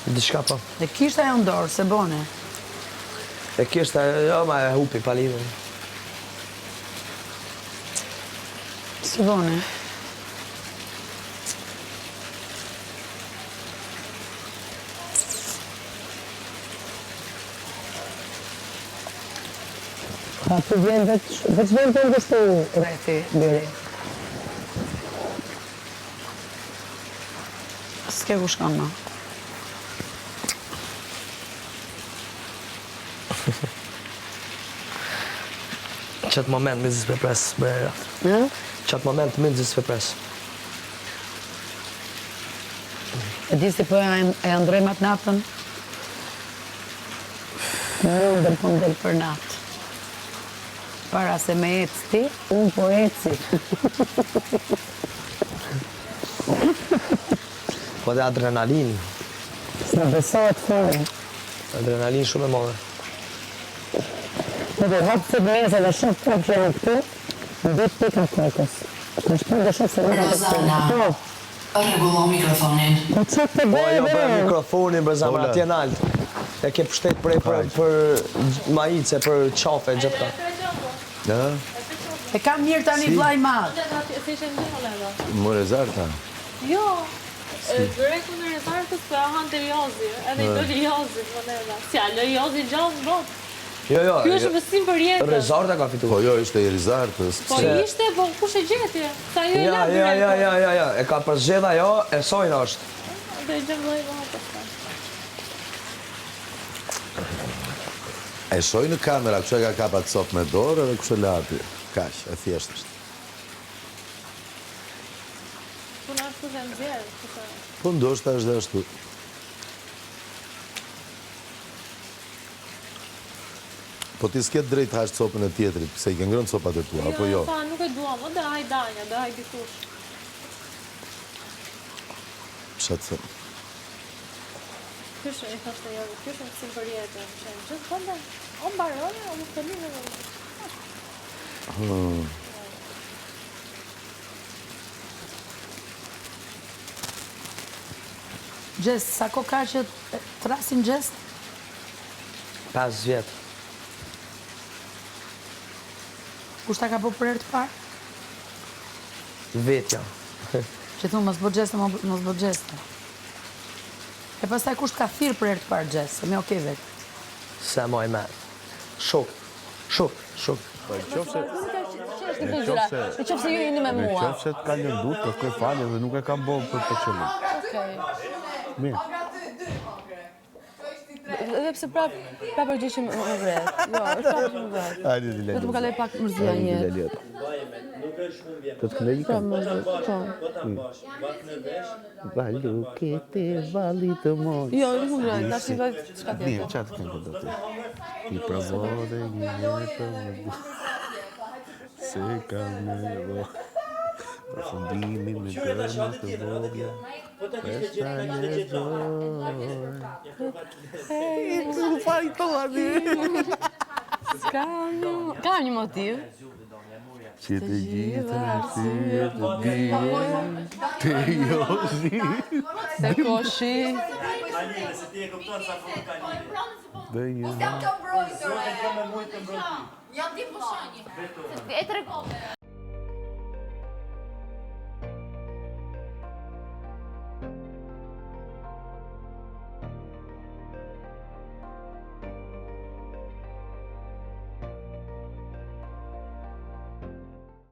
Diçka po. Dhe kishta e ndorë, se bone. E kishta, jo, ma e hupi palivën. Si bone. Pa të vjen veç vjen të ndështu reti, biri. S'ke ku shkon ma. Qatë moment me zisë pres, bërë. Qatë moment me zisë pres. E di si po e ndrojmë atë natën? Nuk dhe po ndel për natë. Para se me ecë ti, unë po eci. Po dhe adrenalin. Së besohet fori. Adrenalin shumë e modhe. Në dhe hapë të meze dhe shumë prapë që janë këtu, në dhe pika kokës. Në shpër dhe shumë se nuk ka të Rosana, rregullo mikrofonin. Po që të Po jo për bebe? mikrofonin, për zamër, atje në altë. E ke pështet për majice, për qafe, gjithë ka. E kam mirë tani vlaj madh. Më rezarta? Jo, direku në rezartës për ahan të jozi, edhe i doli jozi, më neva. Si alë jozi gjatë botë. Jo, Kjo është besim për jetës. Rezarta ka fitu. Po jo, ishte i rezartës. Po ishte, po kush e gjetje? Sa jo e la direku. Ja, e ka përzgjedha jo, e sojnë është. Dhe i gjem vlaj madh të shka. E shoj në kamera, kështë e ka kapat sop me dorë edhe kështë e lapi. Kash, e thjesht është. Puna ashtu dhe nëzjerë. Po ndoshta është dhe ashtu. Po ti s'ket drejt hash copën e tjetrit, se i ke ngrënë copat e tua, apo jo? Jo, nuk e duam, dhe haj danja, dhe haj dikush. Qa të thëmë? Kështë e thashtë e jove, kështë e mësim për jetën. Gjithë kënda, o mbarone, o më të linë dhe. Gjest, sa ko ka që të rasin gjest? 5 vjetë. Kushta ka po për herë të parë? Vetja. Që thunë, mos bë gjeste, mos bë gjeste. E pastaj kusht ka thirë për herë të parë gjeste, me oke vetë. Se moj me. Shok. Po e qofse... Në qofse ju jeni me Në mua. qofse të ka lëndut, të kërkoj falje dhe nuk e kam bo për të qëllim. Mirë. Edhe pse prapë përgjishim më vret. Jo, është prapë më vret. Hajde, Dileli. Do të më kaloj pak mërzia një jetë. Dileli. Të të këndej Pra ikëm? mërzit, po. Valukete, valit moj. Jo, nuk më grejnë, tash i vaj qka Mirë, tjetër. qatë këndë do të? I provode, i jetë më se ka me vo. Përfundimi me gërmë të vogja. Pesta një zore. Ka një motiv. Që të gjitha arsye të bie te jozi. Se koshi. Dhe një Jam të mbrojtëre. Jam t'i pushonjë. E të regove.